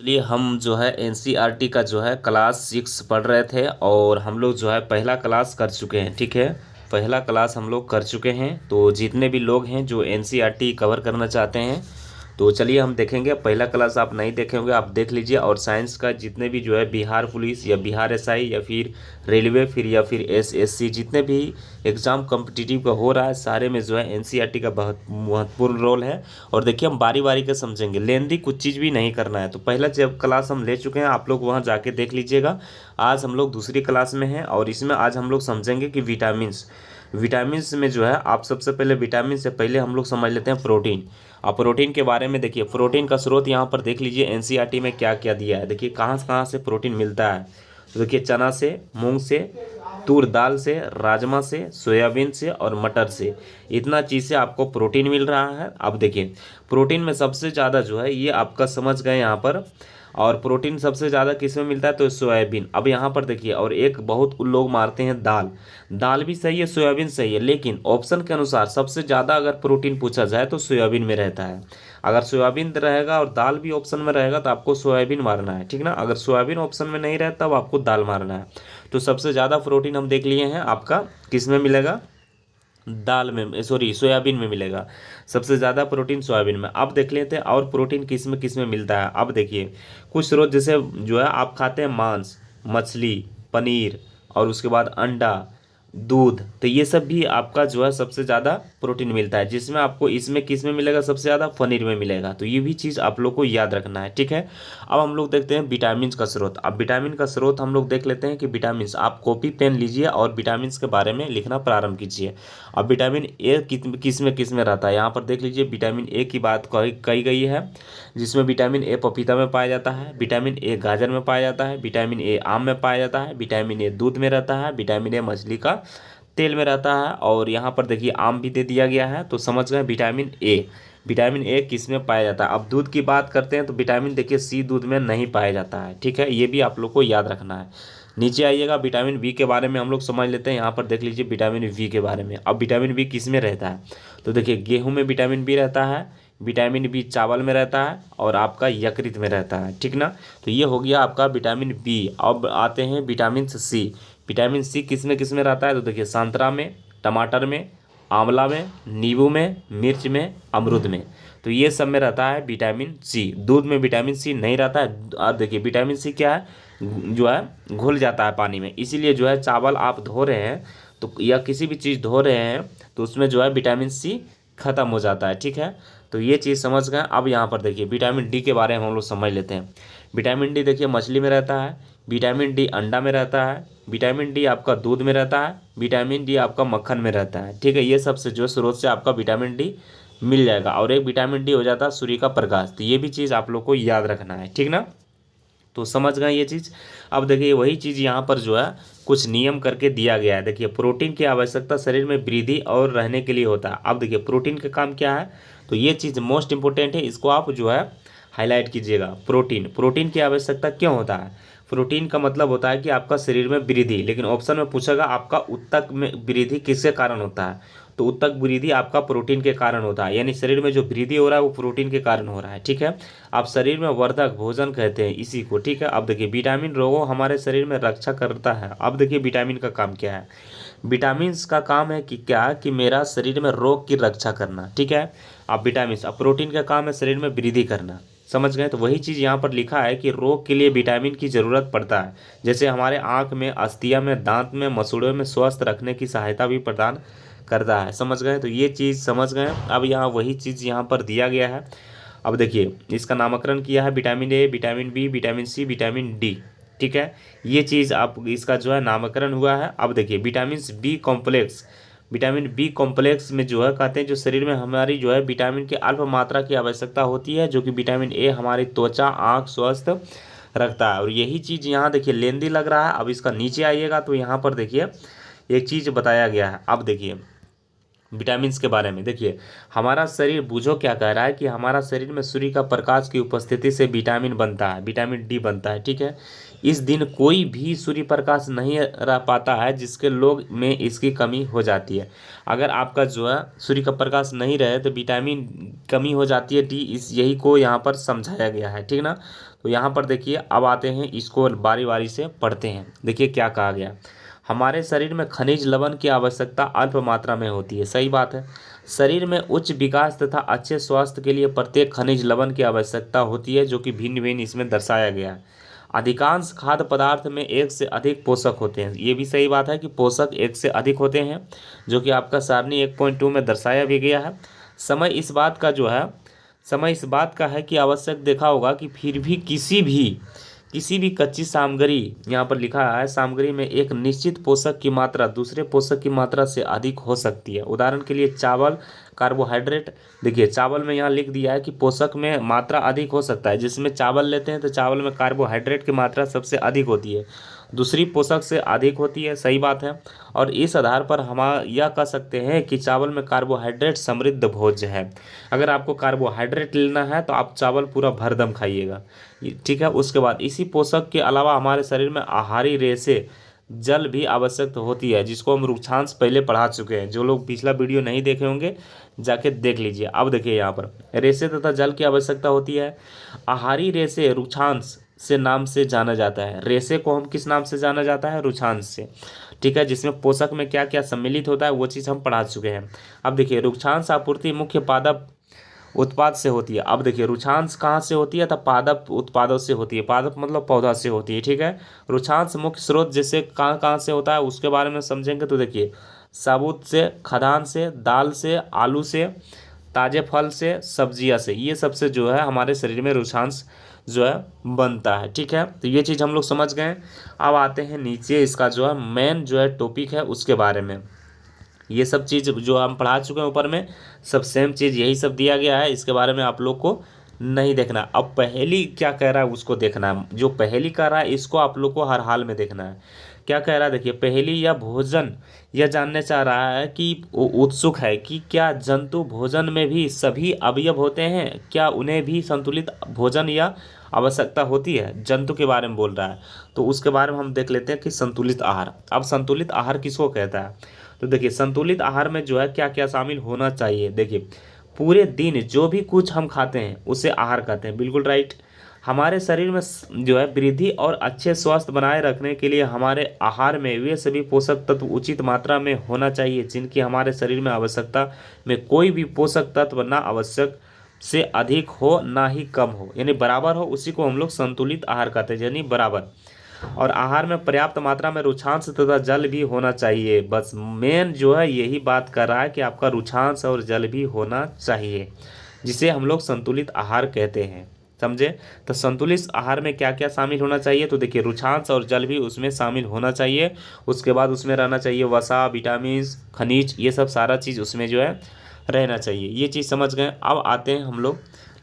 चलिए हम जो है एनसीईआरटी का जो है क्लास 6 पढ़ रहे थे और हम लोग जो है पहला क्लास कर चुके हैं। ठीक है, पहला क्लास हम लोग कर चुके हैं। तो जितने भी लोग हैं जो एनसीईआरटी कवर करना चाहते हैं तो चलिए हम देखेंगे। पहला क्लास आप नहीं देखे होंगे, आप देख लीजिए। और साइंस का जितने भी जो है बिहार पुलिस या बिहार एसआई या फिर रेलवे फिर या फिर एसएससी जितने भी एग्ज़ाम कॉम्पिटिटिव का हो रहा है, सारे में जो है एनसीईआरटी का बहुत महत्वपूर्ण रोल है। और देखिए हम बारी बारी के समझेंगे, लेंदी कुछ चीज़ भी नहीं करना है। तो पहला जब क्लास हम ले चुके हैं, आप लोग वहाँ जाके देख लीजिएगा। आज हम लोग दूसरी क्लास में हैं और इसमें आज हम लोग समझेंगे कि विटामिन्स विटामिन्स में जो है, आप सबसे पहले विटामिन से पहले हम लोग समझ लेते हैं प्रोटीन। अब प्रोटीन के बारे में देखिए, प्रोटीन का स्रोत यहाँ पर देख लीजिए एनसीईआरटी में क्या क्या दिया है। देखिए कहाँ से प्रोटीन मिलता है। तो देखिए चना से, मूंग से, तूर दाल से, राजमा से, सोयाबीन से और मटर से, इतना चीज़ से आपको प्रोटीन मिल रहा है। अब देखिए प्रोटीन में सबसे ज़्यादा जो है, ये आपका समझ गए यहाँ पर। और प्रोटीन सबसे ज़्यादा किस में मिलता है, तो सोयाबीन। अब यहाँ पर देखिए, और एक बहुत लोग मारते हैं दाल। दाल भी सही है, सोयाबीन सही है, लेकिन ऑप्शन के अनुसार सबसे ज़्यादा अगर प्रोटीन पूछा जाए तो सोयाबीन में रहता है। अगर सोयाबीन रहेगा और दाल भी ऑप्शन में रहेगा तो आपको सोयाबीन मारना है, ठीक ना। अगर सोयाबीन ऑप्शन में नहीं रहता तब आपको दाल मारना है। तो सबसे ज़्यादा प्रोटीन हम देख लिए हैं आपका किस में मिलेगा, दाल में, सॉरी सोयाबीन में मिलेगा। सबसे ज़्यादा प्रोटीन सोयाबीन में। अब देख लेते हैं और प्रोटीन किस में मिलता है। अब देखिए कुछ स्रोत जैसे जो है आप खाते हैं मांस, मछली, पनीर और उसके बाद अंडा, दूध, तो ये सब भी आपका जो है सबसे ज़्यादा प्रोटीन मिलता है। जिसमें आपको इसमें किस में मिलेगा, सबसे ज़्यादा पनीर में मिलेगा। तो ये भी चीज़ आप लोग को याद रखना है, ठीक है। अब हम लोग देखते हैं विटामिन का स्रोत। अब विटामिन का स्रोत हम लोग देख लेते हैं कि विटामिन, आप कॉपी पेन लीजिए और विटामिन के बारे में लिखना प्रारंभ कीजिए। अब विटामिन ए किस में रहता है, यहाँ पर देख लीजिए। विटामिन ए की बात कही गई है, जिसमें विटामिन ए पपीता में पाया जाता है, विटामिन ए गाजर में पाया जाता है, विटामिन ए आम में पाया जाता है, विटामिन ए दूध में रहता है, विटामिन ए मछली का तेल में रहता है। और यहाँ पर देखिए आम भी दे दिया गया है। तो समझ गए विटामिन ए किस में पाया जाता है। अब दूध की बात करते हैं तो विटामिन देखिए सी दूध में नहीं पाया जाता है, ठीक है। ये भी आप लोग को याद रखना है। नीचे आइएगा, विटामिन बी के बारे में हम लोग समझ लेते हैं। यहाँ पर देख लीजिए विटामिन बी के बारे में। अब विटामिन बी किस में रहता है, तो देखिए गेहूं में विटामिन बी रहता है, विटामिन बी चावल में रहता है और आपका यकृत में रहता है, ठीक ना। तो ये हो गया आपका विटामिन बी। अब आते हैं विटामिन सी। विटामिन सी किस में रहता है, तो देखिए संतरा में, टमाटर में, आंवला में, नींबू में, मिर्च में, अमरूद में। तो ये सब में रहता है विटामिन सी। दूध में विटामिन सी नहीं रहता है। अब देखिए विटामिन सी क्या है, जो है घुल जाता है पानी में। इसीलिए जो है चावल आप धो रहे हैं तो, या किसी भी चीज़ धो रहे हैं तो उसमें जो है विटामिन सी खत्म हो जाता है, ठीक है। तो ये चीज़ समझ गए। अब यहाँ पर देखिए विटामिन डी के बारे में हम लोग समझ लेते हैं। विटामिन डी देखिए मछली में रहता है, विटामिन डी अंडा में रहता है, विटामिन डी आपका दूध में रहता है, विटामिन डी आपका मक्खन में रहता है, ठीक है। ये सबसे जो स्रोत से आपका विटामिन डी मिल जाएगा। और एक विटामिन डी हो जाता है सूर्य का प्रकाश। तो ये भी चीज़ आप लोग को याद रखना है, ठीक ना। तो समझ गए ये चीज़। अब देखिए वही चीज़ यहाँ पर जो है कुछ नियम करके दिया गया है। देखिए प्रोटीन की आवश्यकता शरीर में वृद्धि और रहने के लिए होता है। अब देखिए प्रोटीन का काम क्या है, तो ये चीज़ मोस्ट इंपॉर्टेंट है, इसको आप जो है हाईलाइट कीजिएगा। प्रोटीन की आवश्यकता क्यों होता है। प्रोटीन का मतलब होता है कि आपका शरीर में वृद्धि, लेकिन ऑप्शन में पूछेगा आपका उत्तक में वृद्धि किसके कारण होता है, तो उत्तक वृद्धि आपका प्रोटीन के कारण होता है। यानी शरीर में जो वृद्धि हो रहा है वो प्रोटीन के कारण हो रहा है, ठीक है। आप शरीर में वर्धक भोजन कहते हैं इसी को, ठीक है। अब देखिए विटामिन रोगों हमारे शरीर में रक्षा करता है। अब देखिए विटामिन का काम क्या है। विटामिन का काम है कि क्या, कि मेरा शरीर में रोग की रक्षा करना, ठीक है। अब विटामिन, अब प्रोटीन का काम है शरीर में वृद्धि करना, समझ गए। तो वही चीज़ यहाँ पर लिखा है कि रोग के लिए विटामिन की ज़रूरत पड़ता है। जैसे हमारे आँख में, अस्थिया में, दांत में, मसूड़ों में स्वस्थ रखने की सहायता भी प्रदान करता है, समझ गए। तो ये चीज़ समझ गए। अब यहाँ वही चीज़ यहाँ पर दिया गया है। अब देखिए इसका नामकरण किया है vitamin A, vitamin B, vitamin C, vitamin D, ठीक है। ये चीज़ आप इसका जो है नामकरण हुआ है। अब देखिए विटामिन बी कॉम्प्लेक्स में जो है कहते हैं, जो शरीर में हमारी जो है विटामिन की अल्प मात्रा की आवश्यकता होती है, जो कि विटामिन ए हमारी त्वचा, आँख स्वस्थ रखता है। और यही चीज़ यहाँ देखिए लेंदी लग रहा है। अब इसका नीचे आइएगा तो यहाँ पर देखिए एक चीज़ बताया गया है। अब देखिए विटामिन के बारे में देखिए, हमारा शरीर बूझो क्या कह रहा है, कि हमारा शरीर में सूर्य का प्रकाश की उपस्थिति से विटामिन बनता है, विटामिन डी बनता है, ठीक है। इस दिन कोई भी सूर्य प्रकाश नहीं रह पाता है जिसके लोग में इसकी कमी हो जाती है। अगर आपका जो है सूर्य का प्रकाश नहीं रहे तो विटामिन कमी हो जाती है डी, इस यही को यहाँ पर समझाया गया है, ठीक ना। तो यहाँ पर देखिए अब आते हैं, इसको बारी बारी से पढ़ते हैं। देखिए क्या कहा गया, हमारे शरीर में खनिज लवण की आवश्यकता अल्प मात्रा में होती है। सही बात है, शरीर में उच्च विकास तथा अच्छे स्वास्थ्य के लिए प्रत्येक खनिज लवण की आवश्यकता होती है, जो कि भिन्न भिन्न इसमें दर्शाया गया है। अधिकांश खाद्य पदार्थ में एक से अधिक पोषक होते हैं। ये भी सही बात है कि पोषक एक से अधिक होते हैं, जो कि आपका सारणी 1.2 में दर्शाया भी गया है। समय इस बात का जो है, समय इस बात का है कि आवश्यक देखा होगा कि फिर भी किसी भी कच्ची सामग्री, यहाँ पर लिखा है सामग्री में एक निश्चित पोषक की मात्रा दूसरे पोषक की मात्रा से अधिक हो सकती है। उदाहरण के लिए चावल, कार्बोहाइड्रेट। देखिए चावल में यहाँ लिख दिया है कि पोषक में मात्रा अधिक हो सकता है। जिसमें चावल लेते हैं तो चावल में कार्बोहाइड्रेट की मात्रा सबसे अधिक होती है, दूसरी पोषक से अधिक होती है। सही बात है। और इस आधार पर हम यह कह सकते हैं कि चावल में कार्बोहाइड्रेट समृद्ध भोज्य है। अगर आपको कार्बोहाइड्रेट लेना है तो आप चावल पूरा भरदम खाइएगा, ठीक है। उसके बाद इसी पोषक के अलावा हमारे शरीर में आहारी रेशे, जल भी आवश्यक होती है, जिसको हम रुक्षांश पहले पढ़ा चुके हैं। जो लोग पिछला वीडियो नहीं देखे होंगे जाके देख लीजिए। अब देखिए यहाँ पर रेशे तथा जल की आवश्यकता होती है। आहारी रेशे रुक्षांश से नाम से जाना जाता है। रेशे को हम किस नाम से जाना जाता है? रुक्षांश से, ठीक है। जिसमें पोषक में क्या क्या सम्मिलित होता है वो चीज़ हम पढ़ा चुके हैं। अब देखिए रुक्षांश आपूर्ति मुख्य पादप उत्पाद से होती है। अब देखिए रुक्षांश कहाँ से होती है? तो पादप उत्पादों से होती है। पादप मतलब पौधा से होती है, ठीक है। रुक्षांश मुख्य स्रोत जैसे कहाँ कहाँ से होता है उसके बारे में समझेंगे। तो देखिए साबुत से, खदान से, दाल से, आलू से, ताजे फल से, सब्जियां से, ये सबसे जो है हमारे शरीर में रुक्षांश जो है बनता है, ठीक है। तो ये चीज़ हम लोग समझ गए। अब आते हैं नीचे, इसका जो है मेन जो है टॉपिक है उसके बारे में। ये सब चीज़ जो हम पढ़ा चुके हैं ऊपर में, सब सेम चीज़ यही सब दिया गया है। इसके बारे में आप लोग को नहीं देखना। अब पहेली क्या कह रहा है उसको देखना है। जो पहेली कह रहा है इसको आप लोग को हर हाल में देखना है। क्या कह रहा है? देखिए पहेली या भोजन यह जानने चाह रहा है कि उत्सुक है कि क्या जंतु भोजन में भी सभी अवयव होते हैं? क्या उन्हें भी संतुलित भोजन या आवश्यकता होती है? जंतु के बारे में बोल रहा है, तो उसके बारे में हम देख लेते हैं कि संतुलित आहार। अब संतुलित आहार किसको कहता है? तो देखिए संतुलित आहार में जो है क्या क्या शामिल होना चाहिए। देखिए पूरे दिन जो भी कुछ हम खाते हैं उसे आहार कहते हैं, बिल्कुल राइट। हमारे शरीर में जो है वृद्धि और अच्छे स्वास्थ्य बनाए रखने के लिए हमारे आहार में वे सभी पोषक तत्व उचित मात्रा में होना चाहिए जिनकी हमारे शरीर में आवश्यकता में कोई भी पोषक तत्व ना आवश्यक से अधिक हो ना ही कम हो, यानी बराबर हो, उसी को हम लोग संतुलित आहार कहते हैं, यानी बराबर। और आहार में पर्याप्त मात्रा में रुक्षांश तथा जल भी होना चाहिए। बस मेन जो है यही बात कर रहा है कि आपका रुक्षांश और जल भी होना चाहिए, जिसे हम लोग संतुलित आहार कहते हैं, समझे। तो संतुलित आहार में क्या क्या शामिल होना चाहिए? तो देखिए रुक्षांश और जल भी उसमें शामिल होना चाहिए। उसके बाद उसमें रहना चाहिए वसा, विटामिन, खनिज, ये सब सारा चीज़ उसमें जो है रहना चाहिए। ये चीज़ समझ गए। अब आते हैं हम लोग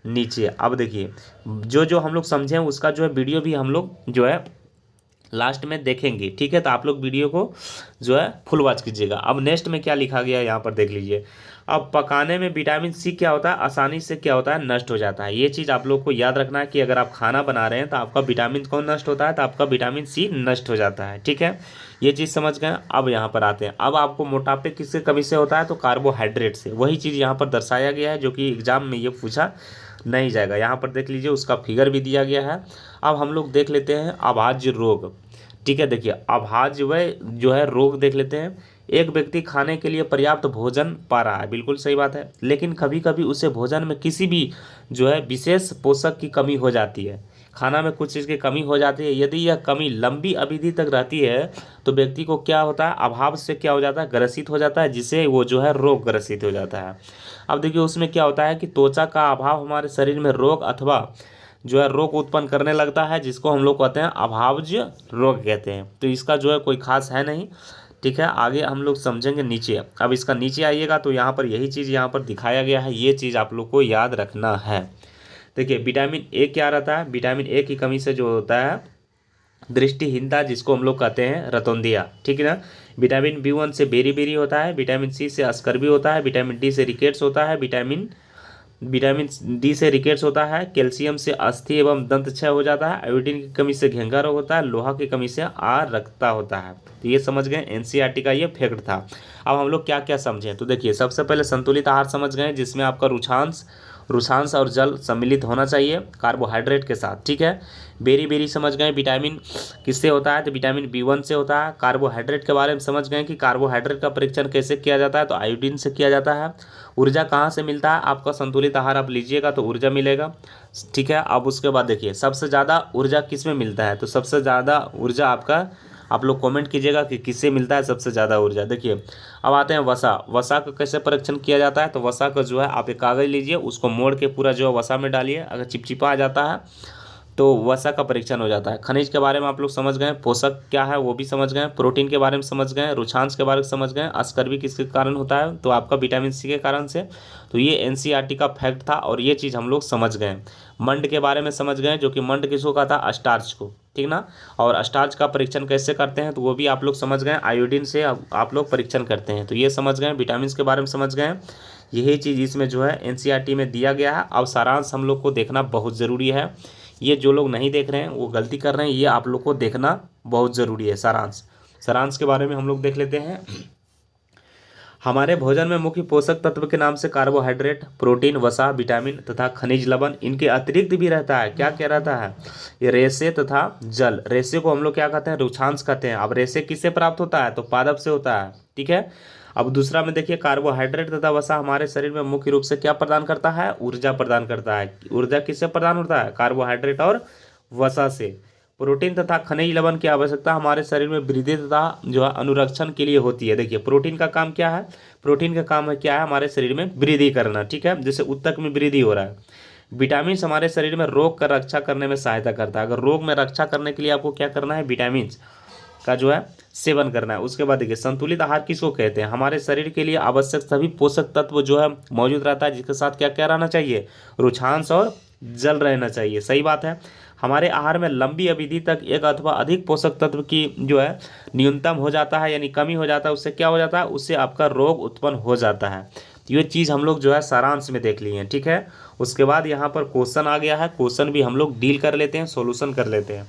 नीचे। अब देखिए जो जो हम लोग समझें उसका जो है वीडियो भी हम लोग जो है लास्ट में देखेंगे, ठीक है। तो आप लोग वीडियो को जो है फुल वॉच कीजिएगा। अब नेक्स्ट में क्या लिखा गया है यहाँ पर देख लीजिए। अब पकाने में विटामिन सी क्या होता है? आसानी से क्या होता है? नष्ट हो जाता है। ये चीज़ आप लोग को याद रखना है कि अगर आप खाना बना रहे हैं तो आपका विटामिन कौन नष्ट होता है? तो आपका विटामिन सी नष्ट हो जाता है, ठीक है। ये चीज़ समझ गए। अब यहाँ पर आते हैं। अब आपको मोटापे किससे कमी से होता है? तो कार्बोहाइड्रेट से। वही चीज़ यहाँ पर दर्शाया गया है जो कि एग्जाम में ये पूछा नहीं जाएगा। यहाँ पर देख लीजिए उसका फिगर भी दिया गया है। अब हम लोग देख लेते हैं अभाज्य रोग, ठीक है। देखिए अभाज्य जो है रोग देख लेते हैं। एक व्यक्ति खाने के लिए पर्याप्त भोजन पा रहा है, बिल्कुल सही बात है, लेकिन कभी कभी उसे भोजन में किसी भी जो है विशेष पोषक की कमी हो जाती है। खाना में कुछ चीज़ की कमी हो जाती है। यदि यह कमी लंबी अवधि तक रहती है तो व्यक्ति को क्या होता है? अभाव से क्या हो जाता है? ग्रसित हो जाता है, जिससे वो जो है रोग ग्रसित हो जाता है। अब देखिए उसमें क्या होता है कि त्वचा का अभाव हमारे शरीर में रोग अथवा जो है रोग उत्पन्न करने लगता है, जिसको हम लोग कहते हैं अभाज्य रोग कहते हैं। तो इसका जो है कोई खास है नहीं, ठीक है। आगे हम लोग समझेंगे नीचे। अब इसका नीचे आइएगा तो यहाँ पर यही चीज़ यहाँ पर दिखाया गया है। ये चीज़ आप लोग को याद रखना है। देखिए विटामिन ए क्या रहता है? विटामिन ए की कमी से जो होता है दृष्टिहीनता, जिसको हम लोग कहते हैं रतौंदिया, ठीक है ना। विटामिन B1 से बेरी होता है, विटामिन सी से अस्कर्बी होता है, विटामिन डी से रिकेट्स होता है, विटामिन डी से रिकेट्स होता है, कैल्शियम से अस्थि एवं दंत क्षय हो जाता है, आयोडीन की कमी से घेंगा रोग होता है, लोहा की कमी से रक्तता होता है। तो ये समझ गए, एनसीईआरटी का ये फैक्ट था। अब हम लोग क्या क्या समझें? तो देखिए सबसे पहले संतुलित आहार समझ गए, जिसमें आपका रुक्षांश रुचांश और जल सम्मिलित होना चाहिए कार्बोहाइड्रेट के साथ, ठीक है। बेरी बेरी समझ गए, विटामिन किससे होता है, तो विटामिन B1 से होता है। कार्बोहाइड्रेट के बारे में समझ गए कि कार्बोहाइड्रेट का परीक्षण कैसे किया जाता है, तो आयोडीन से किया जाता है। ऊर्जा कहाँ से मिलता है, आपका संतुलित आहार आप लीजिएगा तो ऊर्जा मिलेगा, ठीक है। अब उसके बाद देखिए सबसे ज़्यादा ऊर्जा किस में मिलता है, तो सबसे ज़्यादा ऊर्जा आपका, आप लोग कमेंट कीजिएगा कि किससे मिलता है सबसे ज़्यादा ऊर्जा। देखिए अब आते हैं वसा। वसा का कैसे परीक्षण किया जाता है, तो वसा का जो है आप एक कागज़ लीजिए, उसको मोड़ के पूरा जो है वसा में डालिए, अगर चिपचिपा आ जाता है तो वसा का परीक्षण हो जाता है। खनिज के बारे में आप लोग समझ गए, पोषक क्या है वो भी समझ गए, प्रोटीन के बारे में समझ गए, रुचांश के बारे में समझ गए, अस्कर्वी किसके कारण होता है, तो आपका विटामिन सी के कारण से। तो ये एनसीईआरटी का फैक्ट था और ये चीज़ हम लोग समझ गए। मंड के बारे में समझ गए, जो कि मंड किसको कहा था, स्टार्च को, ठीक ना। और स्टार्च का परीक्षण कैसे करते हैं तो वो भी आप लोग समझ गए, आयोडीन से आप लोग परीक्षण करते हैं, तो ये समझ गए। विटामिन के बारे में समझ गए, यही चीज़ इसमें जो है एनसीईआरटी में दिया गया है। अब सारांश हम लोग को देखना बहुत ज़रूरी है, ये जो लोग नहीं देख रहे हैं वो गलती कर रहे हैं, ये आप लोग को देखना बहुत ज़रूरी है। सारांश, सारांश के बारे में हम लोग देख लेते हैं। हमारे भोजन में मुख्य पोषक तत्व के नाम से कार्बोहाइड्रेट, प्रोटीन, वसा, विटामिन तथा खनिज लवण, इनके अतिरिक्त भी रहता है, क्या क्या रहता है, ये रेशे तथा जल। रेशे को हम लोग क्या कहते हैं, रुचांश कहते हैं। अब रेशे किससे प्राप्त होता है, तो पादप से होता है, ठीक है। अब दूसरा में देखिए कार्बोहाइड्रेट तथा वसा हमारे शरीर में मुख्य रूप से क्या प्रदान करता है, ऊर्जा प्रदान करता है। ऊर्जा किससे प्रदान होता है, कार्बोहाइड्रेट और वसा से। प्रोटीन तथा खनिज लवण की आवश्यकता हमारे शरीर में वृद्धि तथा जो है अनुरक्षण के लिए होती है। देखिए प्रोटीन का काम क्या है, प्रोटीन का काम है क्या है, हमारे शरीर में वृद्धि करना, ठीक है, जैसे उत्तक में वृद्धि हो रहा है। विटामिन हमारे शरीर में रोग का रक्षा करने में सहायता करता है। अगर रोग में रक्षा करने के लिए आपको क्या करना है, विटामिन का जो है सेवन करना है। उसके बाद देखिए संतुलित आहार किसको कहते हैं, हमारे शरीर के लिए आवश्यक सभी पोषक तत्व जो है मौजूद रहता है, जिसके साथ क्या क्या रहना चाहिए, रुचांश और जल रहना चाहिए, सही बात है। हमारे आहार में लंबी अवधि तक एक अथवा अधिक पोषक तत्व की जो है न्यूनतम हो जाता है, यानी कमी हो जाता है, उससे क्या हो जाता है, उससे आपका रोग उत्पन्न हो जाता है। तो ये चीज़ हम लोग जो है सारांश में देख लिए हैं, ठीक है। उसके बाद यहाँ पर क्वेश्चन आ गया है, क्वेश्चन भी हम लोग डील कर लेते हैं, सोल्यूशन कर लेते हैं।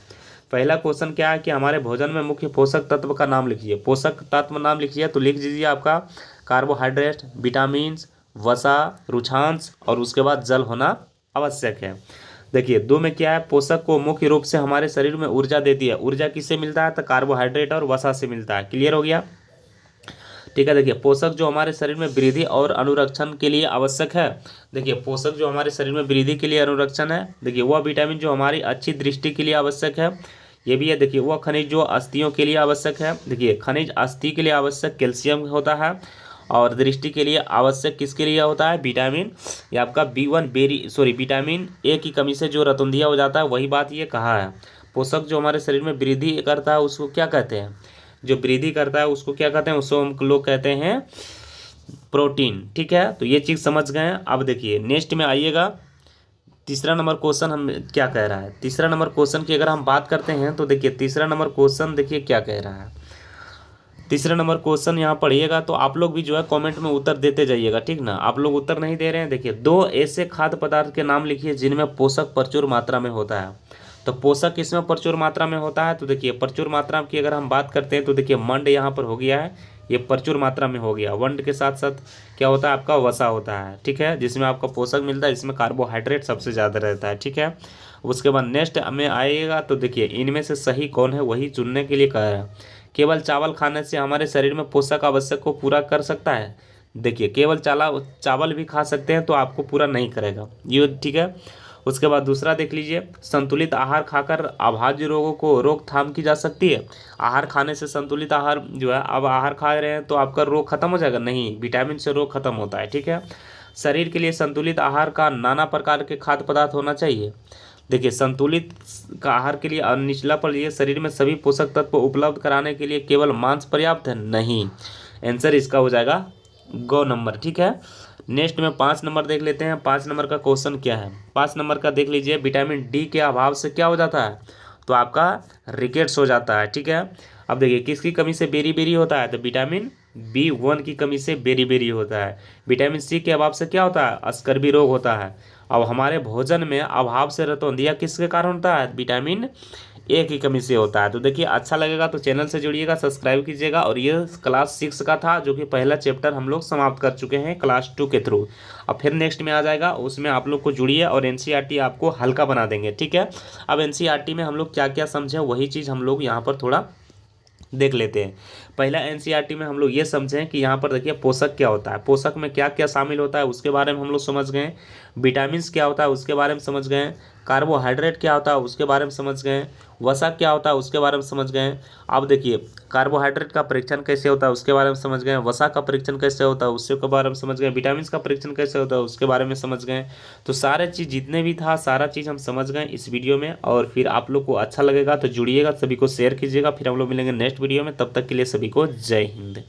पहला क्वेश्चन क्या है कि हमारे भोजन में मुख्य पोषक तत्व का नाम लिखिए। पोषक तत्व नाम लिखिए, तो लिख दीजिए आपका कार्बोहाइड्रेट, विटामिन, वसा, रुचांश और उसके बाद जल होना आवश्यक है। देखिए दो में क्या है, पोषक को मुख्य रूप से हमारे शरीर में ऊर्जा देती है। ऊर्जा किससे मिलता है, तो कार्बोहाइड्रेट और वसा से मिलता है। क्लियर हो गया, ठीक है। देखिए पोषक जो हमारे शरीर में वृद्धि और अनुरक्षण के लिए आवश्यक है। देखिए पोषक जो हमारे शरीर में वृद्धि के लिए अनुरक्षण है, देखिए वह विटामिन जो हमारी अच्छी दृष्टि के लिए आवश्यक है, ये भी है। देखिए वह खनिज जो अस्थियों के लिए आवश्यक है। देखिए खनिज अस्थि के लिए आवश्यक कैल्शियम होता है, और दृष्टि के लिए आवश्यक किसके लिए होता है, विटामिन, ये आपका विटामिन ए की कमी से जो रतुंधिया हो जाता है, वही बात ये कहा है। पोषक जो हमारे शरीर में वृद्धि करता है उसको क्या कहते हैं, जो वृद्धि करता है उसको क्या कहते हैं, उसको हम लोग कहते हैं प्रोटीन, ठीक है। तो ये चीज़ समझ गए हैं। अब देखिए नेक्स्ट में आइएगा, तीसरा नंबर क्वेश्चन हम क्या कह रहा है। तीसरा नंबर क्वेश्चन की अगर हम बात करते हैं तो देखिए तीसरा नंबर क्वेश्चन देखिए क्या कह रहा है। तीसरा नंबर क्वेश्चन यहाँ पढ़िएगा तो आप लोग भी जो है कमेंट में उत्तर देते जाइएगा, ठीक ना। आप लोग उत्तर नहीं दे रहे हैं, देखिए दो ऐसे खाद्य पदार्थ के नाम लिखिए जिनमें पोषक प्रचुर मात्रा में होता है। तो पोषक किसमें प्रचुर मात्रा में होता है, तो देखिए प्रचुर मात्रा की अगर हम बात करते हैं तो देखिए मंड यहाँ पर हो गया है, ये प्रचुर मात्रा में हो गया। वंड के साथ साथ क्या होता है, आपका वसा होता है, ठीक है, जिसमें आपका पोषक मिलता है, इसमें कार्बोहाइड्रेट सबसे ज़्यादा रहता है, ठीक है। उसके बाद नेक्स्ट में आएगा तो देखिए इनमें से सही कौन है वही चुनने के लिए कह रहा है। केवल चावल खाने से हमारे शरीर में पोषक आवश्यक को पूरा कर सकता है। देखिए केवल चावल भी खा सकते हैं तो आपको पूरा नहीं करेगा ये, ठीक है। उसके बाद दूसरा देख लीजिए, संतुलित आहार खाकर अभाज्य रोगों को रोकथाम की जा सकती है। आहार खाने से संतुलित आहार जो है, अब आहार खा रहे हैं तो आपका रोग खत्म हो जाएगा, नहीं, विटामिन से रोग खत्म होता है, ठीक है। शरीर के लिए संतुलित आहार का नाना प्रकार के खाद्य पदार्थ होना चाहिए। देखिए संतुलित का आहार के लिए निचला पर ये शरीर में सभी पोषक तत्व को उपलब्ध कराने के लिए केवल मांस पर्याप्त है, नहीं। आंसर इसका हो जाएगा गौ नंबर, ठीक है। नेक्स्ट में 5 नंबर देख लेते हैं। 5 नंबर का क्वेश्चन क्या है, 5 नंबर का देख लीजिए, विटामिन डी के अभाव से क्या हो जाता है, तो आपका रिकेट्स हो जाता है, ठीक है। अब देखिए किसकी कमी से बेरी बेरी होता है, तो विटामिन B1 की कमी से बेरी बेरी होता है। विटामिन सी के अभाव से क्या होता है, अस्कर्वी रोग होता है। अब हमारे भोजन में अभाव से रतौंधिया किसके कारण होता है, विटामिन ए की कमी से होता है। तो देखिए अच्छा लगेगा तो चैनल से जुड़िएगा, सब्सक्राइब कीजिएगा। और ये क्लास 6 का था, जो कि पहला चैप्टर हम लोग समाप्त कर चुके हैं क्लास 2 के थ्रू। अब फिर नेक्स्ट में आ जाएगा, उसमें आप लोग को जुड़िए और एनसीईआरटी आपको हल्का बना देंगे, ठीक है। अब एनसीईआरटी में हम लोग क्या क्या समझे वही चीज़ हम लोग यहाँ पर थोड़ा देख लेते हैं। पहला एनसीईआरटी में हम लोग ये समझें कि यहाँ पर देखिए पोषक क्या होता है, पोषक में क्या क्या शामिल होता है उसके बारे में हम लोग समझ गए। विटामिन्स क्या होता है उसके बारे में समझ गए। कार्बोहाइड्रेट क्या होता है उसके बारे में समझ गए। वसा क्या होता है उसके बारे में समझ गए। अब देखिए कार्बोहाइड्रेट का परीक्षण कैसे होता है उसके बारे में समझ गए। वसा का परीक्षण कैसे होता है उसके बारे में समझ गए। विटामिन का परीक्षण कैसे होता है उसके बारे में समझ गए। तो सारे चीज़ जितने भी था सारा चीज़ हम समझ गए इस वीडियो में। और फिर आप लोग को अच्छा लगेगा तो जुड़िएगा, सभी को शेयर कीजिएगा। फिर हम लोग मिलेंगे नेक्स्ट वीडियो में, तब तक के लिए सभी को जय हिंद।